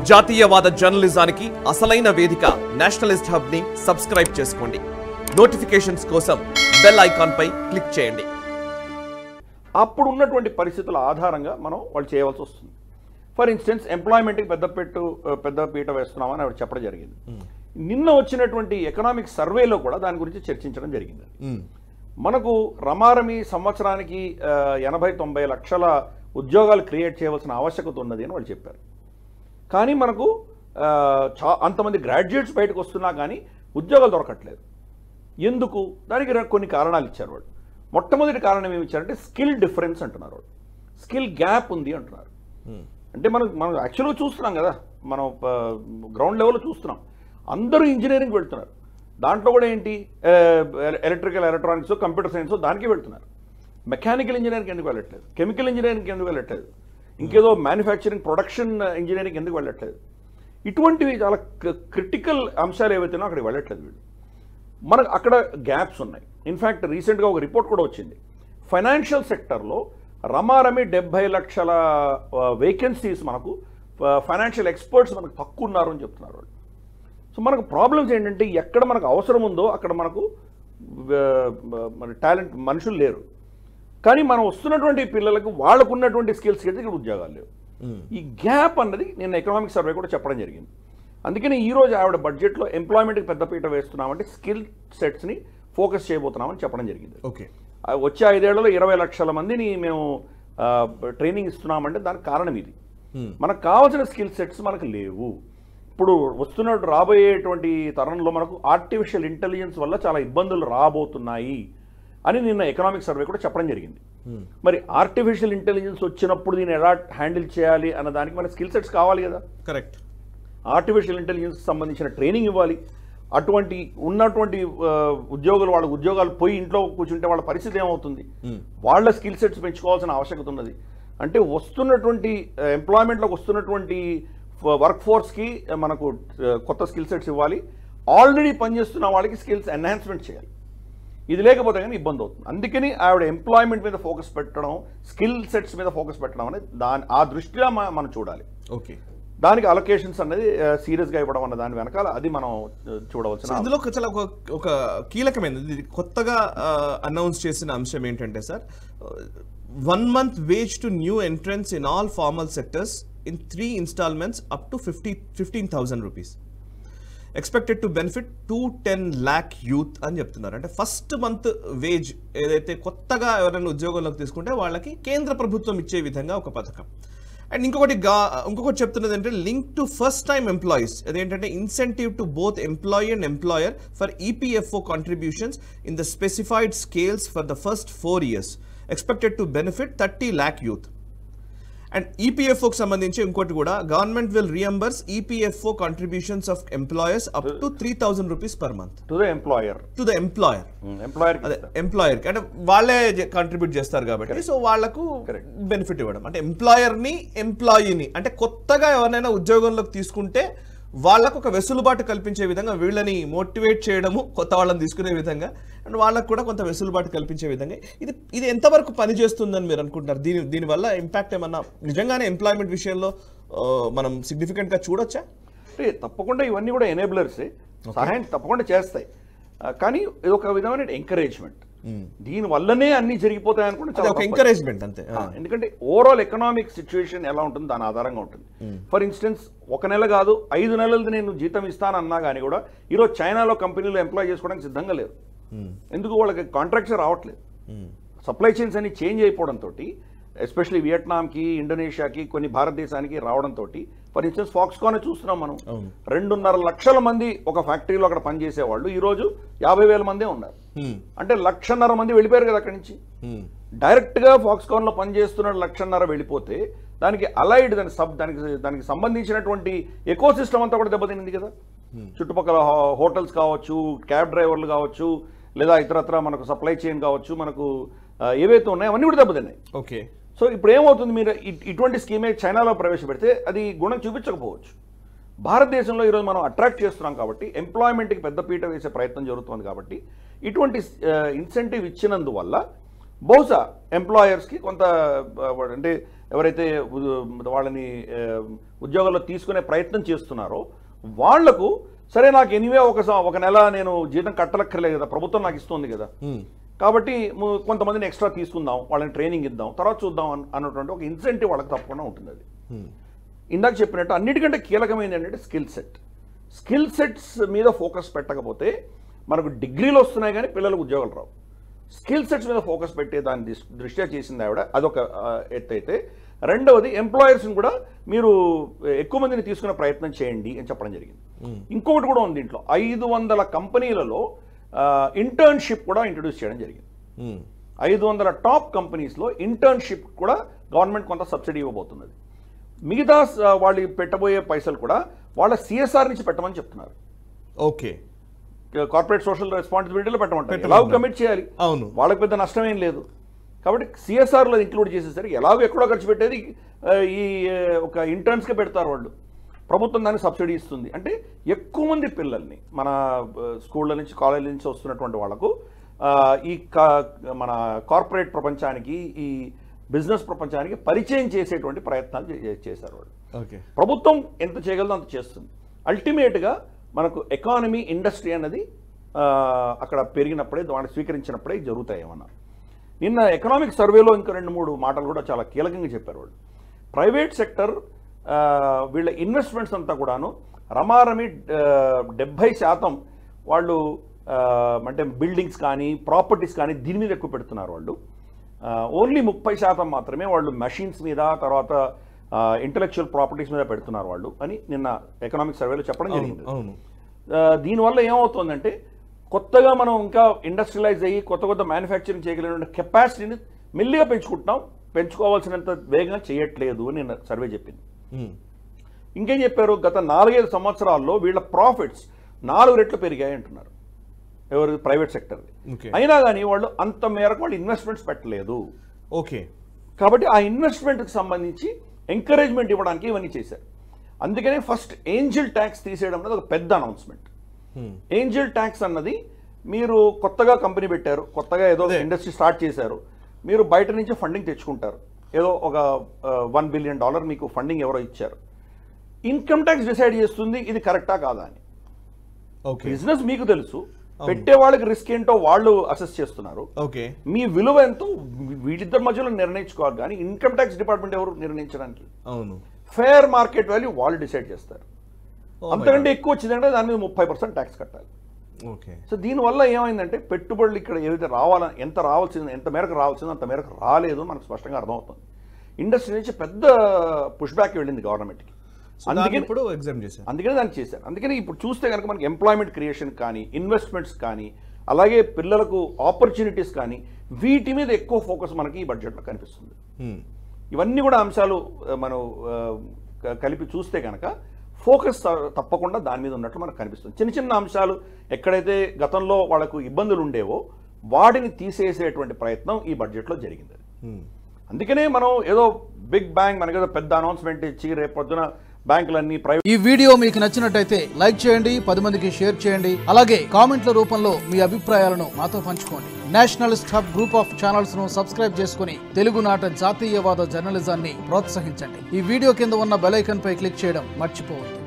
జాతీయవాద జర్నలిజానికి అసలైన వేదిక నేషనలిస్ట్ హబ్ ని సబ్స్క్రైబ్ చేసుకోండి. నోటిఫికేషన్స్ కోసం బెల్ ఐకాన్ పై క్లిక్ చేయండి. అప్పుడు ఉన్నటువంటి పరిస్థితుల ఆధారంగా మనం వాళ్ళు చేయవలసి వస్తుంది. ఫర్ ఇన్స్టెన్స్ ఎంప్లాయ్మెంట్కి పెద్ద పీట వేస్తున్నామని ఆవిడ చెప్పడం జరిగింది. నిన్న వచ్చినటువంటి ఎకనామిక్ సర్వేలో కూడా దాని గురించి చర్చించడం జరిగింది. మనకు రమారమి సంవత్సరానికి 80-90 లక్షల ఉద్యోగాలు క్రియేట్ చేయవలసిన ఆవశ్యకత ఉన్నది అని వాళ్ళు చెప్పారు. కానీ మనకు అంతమంది గ్రాడ్యుయేట్స్ బయటకు వస్తున్నా కానీ ఉద్యోగాలు దొరకట్లేదు. ఎందుకు? దానికి కొన్ని కారణాలు ఇచ్చారు వాళ్ళు. మొట్టమొదటి కారణం ఏమి ఇచ్చారంటే స్కిల్ డిఫరెన్స్ అంటున్నారు వాళ్ళు. స్కిల్ గ్యాప్ ఉంది అంటున్నారు. అంటే మనం యాక్చువల్గా చూస్తున్నాం కదా, మనం గ్రౌండ్ లెవెల్లో చూస్తున్నాం. అందరూ ఇంజనీరింగ్ వెళ్తున్నారు. దాంట్లో కూడా ఏంటి, ఎలక్ట్రికల్, ఎలక్ట్రానిక్స్, కంప్యూటర్ సైన్స్ దానికి వెళ్తున్నారు. మెకానికల్ ఇంజనీరింగ్ ఎందుకు వెళ్ళట్లేదు? కెమికల్ ఇంజనీరింగ్ ఎందుకు వెళ్ళట్లేదు? ఇంకేదో మ్యానుఫ్యాక్చరింగ్, ప్రొడక్షన్ ఇంజనీరింగ్ ఎందుకు వెళ్ళట్లేదు? ఇటువంటివి చాలా క్రిటికల్ అంశాలు ఏవైతేనో అక్కడికి వెళ్ళట్లేదు వీళ్ళు. మనకు అక్కడ గ్యాప్స్ ఉన్నాయి. ఇన్ఫ్యాక్ట్ రీసెంట్గా ఒక రిపోర్ట్ కూడా వచ్చింది. ఫైనాన్షియల్ సెక్టర్లో రమారమి 70 లక్షల వేకెన్సీస్ మనకు ఫైనాన్షియల్ ఎక్స్పర్ట్స్ మనకు తక్కువ ఉన్నారు అని చెప్తున్నారు వాళ్ళు. సో మనకు ప్రాబ్లమ్స్ ఏంటంటే ఎక్కడ మనకు అవసరం ఉందో అక్కడ మనకు టాలెంట్ మనుషులు లేరు. కానీ మనం వస్తున్నటువంటి పిల్లలకు వాళ్ళకు ఉన్నటువంటి స్కిల్స్ అయితే ఇక్కడ ఉద్యోగాలు లేవు. ఈ గ్యాప్ అన్నది నిన్న ఎకనామిక్ సర్వే కూడా చెప్పడం జరిగింది. అందుకని ఈరోజు ఆవిడ బడ్జెట్లో ఎంప్లాయ్మెంట్కి పెద్దపీట వేస్తున్నామంటే స్కిల్ సెట్స్ని ఫోకస్ చేయబోతున్నామని చెప్పడం జరిగింది. ఓకే, వచ్చే 5 ఏళ్లలో 20 లక్షల మందిని మేము ట్రైనింగ్ ఇస్తున్నామంటే దానికి కారణం ఇది. మనకు కావాల్సిన స్కిల్ సెట్స్ మనకు లేవు. ఇప్పుడు రాబోయేటువంటి తరంలో మనకు ఆర్టిఫిషియల్ ఇంటెలిజెన్స్ వల్ల చాలా ఇబ్బందులు రాబోతున్నాయి అని నిన్న ఎకనామిక్ సర్వే కూడా చెప్పడం జరిగింది. మరి ఆర్టిఫిషియల్ ఇంటెలిజెన్స్ వచ్చినప్పుడు దీన్ని ఎలా హ్యాండిల్ చేయాలి అన్న దానికి మన స్కిల్ సెట్స్ కావాలి కదా. కరెక్ట్. ఆర్టిఫిషియల్ ఇంటెలిజెన్స్కి సంబంధించిన ట్రైనింగ్ ఇవ్వాలి. అటువంటి ఉన్నటువంటి వాళ్ళ ఉద్యోగాలు పోయి ఇంట్లో కూర్చుంటే వాళ్ళ పరిస్థితి ఏమవుతుంది? వాళ్ళ స్కిల్ సెట్స్ పెంచుకోవాల్సిన ఆవశ్యకత ఉన్నది. అంటే వస్తున్నటువంటి ఎంప్లాయ్మెంట్లోకి వస్తున్నటువంటి వర్క్ ఫోర్స్కి మనకు కొత్త స్కిల్ సెట్స్ ఇవ్వాలి. ఆల్రెడీ పనిచేస్తున్న వాళ్ళకి స్కిల్స్ ఎన్హాన్స్మెంట్ చేయాలి. ఇది లేకపోతే కానీ ఇబ్బంది అవుతుంది. అందుకని ఆవిడ ఎంప్లాయ్మెంట్ మీద ఫోకస్ పెట్టడం, స్కిల్ సెట్స్ మీద ఫోకస్ పెట్టడం అనేది ఆ దృష్టిలో మనం చూడాలి. ఓకే, దానికి అలొకేషన్స్ అనేది సీరియస్గా ఇవ్వడం అన్న దాని వెనకాల అది మనం చూడవలసిన. ఇందులో చాలా ఒక కీలకమైనది కొత్తగా అనౌన్స్ చేసిన అంశం ఏంటంటే sir, 1 month wage to new entrants in all formal sectors in 3 installments up to 15,000 rupees. Expected to benefit 210 lakh youth అని చెప్తున్నారు. అంటే ఫస్ట్ మంత్ వేజ్ ఏదైతే కొత్తగా ఎవరైనా ఉద్యోగంలోకి తీసుకుంటే వాళ్ళకి కేంద్ర ప్రభుత్వం ఇచ్చే విధంగా ఒక పథకం. అండ్ ఇంకొకటి చెప్తున్నది అంటే link to first time employees. అదేంటంటే incentive to both employee and employer for EPFO contributions in the specified scales for the first 4 years. Expected to benefit 30 lakh youth. And ఈపీఎఫ్ఓకి సంబంధించి ఇంకోటి కూడా, government will reimburse EPFO contributions of employers up to 3,000 rupees per month to the employer. Employer అంటే వాళ్ళే contribute చేస్తారు కాబట్టి so వాళ్లకు benefit ఇవ్వడం. అంటే ఎంప్లాయర్ని, ఎంప్లాయీని అంటే కొత్తగా ఎవరైనా ఉద్యోగంలోకి తీసుకుంటే వాళ్ళకు ఒక వెసులుబాటు కల్పించే విధంగా, వీళ్ళని మోటివేట్ చేయడము, కొత్త వాళ్ళని తీసుకునే విధంగా, అండ్ వాళ్ళకు కూడా కొంత వెసులుబాటు కల్పించే విధంగా ఇది ఎంతవరకు పనిచేస్తుందని మీరు అనుకుంటారు? దీనివల్ల ఇంపాక్ట్ ఏమన్నా నిజంగానే ఎంప్లాయ్మెంట్ విషయంలో మనం సిగ్నిఫికెంట్గా చూడొచ్చా? అంటే తప్పకుండా ఇవన్నీ కూడా ఎనేబులర్సే, సహాయం తప్పకుండా చేస్తాయి. కానీ ఇది ఒక విధమైన ఎంకరేజ్మెంట్. దీని వల్లనే అన్ని జరిగిపోతాయి అనుకుంటే ఎంకరేజ్మెంట్ అంతే. ఎందుకంటే ఓవరాల్ ఎకనామిక్ సిచ్యువేషన్ ఎలా ఉంటుంది దాని ఆధారంగా ఉంటుంది. ఫర్ ఇన్స్టెన్స్ 1 నెల కాదు 5 నెలలది నేను జీతం ఇస్తానన్నా కానీ కూడా ఈరోజు చైనాలో కంపెనీలో ఎంప్లాయ్ చేసుకోవడానికి సిద్ధంగా లేరు. ఎందుకు? వాళ్ళకి కాంట్రాక్ట్స్ రావట్లేదు. సప్లై చైన్స్ అన్ని చేంజ్ అయిపోవడంతో, ఎస్పెషల్లీ వియట్నాంకి, ఇండోనేషియాకి, కొన్ని భారతదేశానికి రావడంతో, ఫర్ ఇన్స్టెన్స్ ఫాక్స్కాన్ చూస్తున్నాం మనం. 2.5 లక్షల మంది ఒక ఫ్యాక్టరీలో అక్కడ పనిచేసేవాళ్ళు ఈరోజు 50,000 మందే ఉన్నారు. అంటే 1.5 మంది వెళ్ళిపోయారు కదా అక్కడి నుంచి. డైరెక్ట్గా ఫాక్స్కాన్లో పనిచేస్తున్న 1.5 వెళ్ళిపోతే దానికి అలైడ్ దానికి సంబంధించినటువంటి ఎకో సిస్టమ్ అంతా కూడా దెబ్బతింది కదా. చుట్టుపక్కల హోటల్స్ కావచ్చు, క్యాబ్ డ్రైవర్లు కావచ్చు, లేదా ఇతరత్ర మనకు సప్లై చైన్ కావచ్చు, మనకు ఏవైతే ఉన్నాయో అవన్నీ కూడా దెబ్బతిన్నాయి. ఓకే, సో ఇప్పుడు ఏమవుతుంది, మీరు ఇటువంటి స్కీమే చైనాలో ప్రవేశపెడితే అది గుణం చూపించకపోవచ్చు. భారతదేశంలో ఈరోజు మనం అట్రాక్ట్ చేస్తున్నాం కాబట్టి, ఎంప్లాయ్మెంట్కి పెద్ద పీట వేసే ప్రయత్నం జరుగుతుంది కాబట్టి, ఇటువంటి ఇన్సెంటివ్ ఇచ్చినందువల్ల బహుశా ఎంప్లాయర్స్కి కొంత అంటే ఎవరైతే వాళ్ళని ఉద్యోగాల్లో తీసుకునే ప్రయత్నం చేస్తున్నారో వాళ్లకు సరే నాకు ఎనీవే ఒక నెల నేను జీతం కట్టలక్కర్లేదు కదా, ప్రభుత్వం నాకు ఇస్తుంది కదా, కాబట్టి కొంతమందిని ఎక్స్ట్రా తీసుకుందాం, వాళ్ళని ట్రైనింగ్ ఇద్దాం, తర్వాత చూద్దాం అన్నటువంటి ఒక ఇన్సెంటివ్ వాళ్ళకి తప్పకుండా ఉంటుంది. అది ఇందాక చెప్పినట్టు అన్నిటికంటే కీలకమైనది ఏంటంటే స్కిల్ సెట్స్ మీద ఫోకస్ పెట్టకపోతే మనకు డిగ్రీలు వస్తున్నాయి కానీ పిల్లలకు ఉద్యోగాలు రావు. స్కిల్ సెట్స్ మీద ఫోకస్ పెట్టే దాన్ని దృష్ట్యా చేసింది ఆవిడ, అదొక ఎత్తు అయితే. రెండవది ఎంప్లాయర్స్ని కూడా మీరు ఎక్కువ మందిని తీసుకునే ప్రయత్నం చేయండి అని చెప్పడం జరిగింది. ఇంకొకటి కూడా ఉంది దీంట్లో, 500 కంపెనీలలో ఇంటర్న్షిప్ కూడా ఇంట్రడ్యూస్ చేయడం జరిగింది. 500 టాప్ కంపెనీస్లో ఇంటర్న్షిప్ కూడా గవర్నమెంట్ కొంత సబ్సిడీ ఇవ్వబోతున్నది. మిగతా వాళ్ళు పెట్టబోయే పైసలు కూడా వాళ్ళ సిఎస్ఆర్ నుంచి పెట్టమని చెప్తున్నారు. ఓకే, కార్పొరేట్ సోషల్ రెస్పాన్సిబిలిటీలో పెట్టమంటారు. ఎలాగో కమిట్ చేయాలి, అవును, వాళ్ళకి పెద్ద నష్టం ఏం లేదు. కాబట్టి సిఎస్ఆర్లో ఇంక్లూడ్ చేసేసరికి ఎలాగో ఎక్కడో ఖర్చు పెట్టేది ఈ ఒక ఇంటర్న్స్కే పెడతారు వాళ్ళు. ప్రభుత్వం దానికి సబ్సిడీ ఇస్తుంది. అంటే ఎక్కువ మంది పిల్లల్ని మన స్కూళ్ళ నుంచి కాలేజీ నుంచి వస్తున్నటువంటి వాళ్లకు ఈ మన కార్పొరేట్ ప్రపంచానికి, ఈ బిజినెస్ ప్రపంచానికి పరిచయం చేసేటువంటి ప్రయత్నాలు చేశారు వాళ్ళు. ఓకే, ప్రభుత్వం ఎంత చేయగలదో అంత చేస్తుంది. అల్టిమేట్గా మనకు ఎకానమీ, ఇండస్ట్రీ అన్నది అక్కడ పెరిగినప్పుడే, వాటిని స్వీకరించినప్పుడే జరుగుతాయి. ఏమన్నా నిన్న ఎకనామిక్ సర్వేలో ఇంకా 2-3 మాటలు కూడా చాలా కీలకంగా చెప్పారు వాళ్ళు. ప్రైవేట్ సెక్టర్ వీళ్ళ ఇన్వెస్ట్మెంట్స్ అంతా కూడాను రమారమి 70% వాళ్ళు అంటే బిల్డింగ్స్ కానీ ప్రాపర్టీస్ కానీ దీని మీద ఎక్కువ పెడుతున్నారు వాళ్ళు. ఓన్లీ 30% మాత్రమే వాళ్ళు మెషిన్స్ మీద, తర్వాత ఇంటలెక్చువల్ ప్రాపర్టీస్ మీద పెడుతున్నారు వాళ్ళు అని నిన్న ఎకనామిక్ సర్వేలో చెప్పడం జరిగింది. దీనివల్ల ఏమవుతుందంటే కొత్తగా మనం ఇంకా ఇండస్ట్రియలైజ్ అయ్యి కొత్త మ్యానుఫ్యాక్చరింగ్ చేయగలిగిన కెపాసిటీని మెల్లిగా పెంచుకోవాల్సినంత వేగంగా చేయట్లేదు అని నిన్న సర్వే చెప్పింది. ఇంకేం చెప్పారు, గత 4-5 సంవత్సరాల్లో వీళ్ళ ప్రాఫిట్స్ 4 రెట్లు పెరిగాయి అంటున్నారు ఎవరు, ప్రైవేట్ సెక్టర్. అయినా కానీ వాళ్ళు అంత మేరకు వాళ్ళు ఇన్వెస్ట్మెంట్స్ పెట్టలేదు. ఓకే, కాబట్టి ఆ ఇన్వెస్ట్మెంట్కి సంబంధించి ఎంకరేజ్మెంట్ ఇవ్వడానికి ఇవన్నీ చేశారు. అందుకనే ఫస్ట్ ఏంజల్ ట్యాక్స్ తీసేయడం అనేది ఒక పెద్ద అనౌన్స్మెంట్. ఏంజల్ ట్యాక్స్ అన్నది మీరు కొత్తగా కంపెనీ పెట్టారు, కొత్తగా ఏదో ఇండస్ట్రీ స్టార్ట్ చేశారు, మీరు బయట నుంచి ఫండింగ్ తెచ్చుకుంటారు, ఏదో ఒక $1 బిలియన్ మీకు ఫండింగ్ ఎవరో ఇచ్చారు. ఇన్కమ్ ట్యాక్స్ డిసైడ్ చేస్తుంది ఇది కరెక్టా కాదా అని. బిజినెస్ మీకు తెలుసు, పెట్టే వాళ్ళకి రిస్క్ ఏంటో వాళ్ళు అసెస్ చేస్తున్నారు. మీ విలువ ఎంతో వీటిద్దరి మధ్యలో నిర్ణయించుకోవాలి, కానీ ఇన్కమ్ ట్యాక్స్ డిపార్ట్మెంట్ ఎవరు నిర్ణయించడానికి? అవును, ఫేర్ మార్కెట్ వాల్యూ వాళ్ళు డిసైడ్ చేస్తారు. అంతకంటే ఎక్కువ వచ్చిందంటే దాని మీద 30% ట్యాక్స్ కట్టాలి. ఓకే, సో దీనివల్ల ఏమైందంటే పెట్టుబడులు ఇక్కడ ఏదైతే ఎంత రావాల్సింది, ఎంత మేరకు రావాల్సిందో అంత మేరకు రాలేదు మనకు స్పష్టంగా అర్థమవుతుంది. ఇండస్ట్రీ నుంచి పెద్ద పుష్ బ్యాక్ వెళ్ళింది గవర్నమెంట్కి. అందుకని ఇప్పుడు ఎగ్జామ్ చేశారు, అందుకని దాన్ని చేశారు. అందుకని ఇప్పుడు చూస్తే కనుక మనకి ఎంప్లాయ్మెంట్ క్రియేషన్ కానీ, ఇన్వెస్ట్మెంట్స్ కానీ, అలాగే పిల్లలకు ఆపర్చునిటీస్ కానీ, వీటి మీద ఎక్కువ ఫోకస్ మనకి ఈ బడ్జెట్లో కనిపిస్తుంది. ఇవన్నీ కూడా అంశాలు మనం కలిపి చూస్తే కనుక ఫోకస్ తప్పకుండా దాని మీద ఉన్నట్లు మనకు కనిపిస్తుంది. చిన్న చిన్న అంశాలు ఎక్కడైతే గతంలో వాళ్ళకు ఇబ్బందులు ఉండేవో వాటిని తీసేసేటువంటి ప్రయత్నం ఈ బడ్జెట్లో జరిగింది. అందుకనే మనం ఏదో బిగ్ బ్యాంగ్, మనకేదో పెద్ద అనౌన్స్మెంట్ ఇచ్చి రేపు పొద్దున బ్యాంకులన్నీ ప్రైవేట్. ఈ వీడియో మీకు నచ్చినట్టయితే లైక్ చేయండి, 10 మందికి షేర్ చేయండి, అలాగే కామెంట్ల రూపంలో మీ అభిప్రాయాలను మాతో పంచుకోండి. Nationalist hub group of channels ను సబ్స్క్రైబ్ చేసుకుని తెలుగునాట జాతీయవాద జర్నలిజాన్ని ప్రోత్సహించండి. ఈ వీడియో కింద ఉన్న బెల్ ఐకాన్ పై క్లిక్ చేయడం మర్చిపోవద్దు.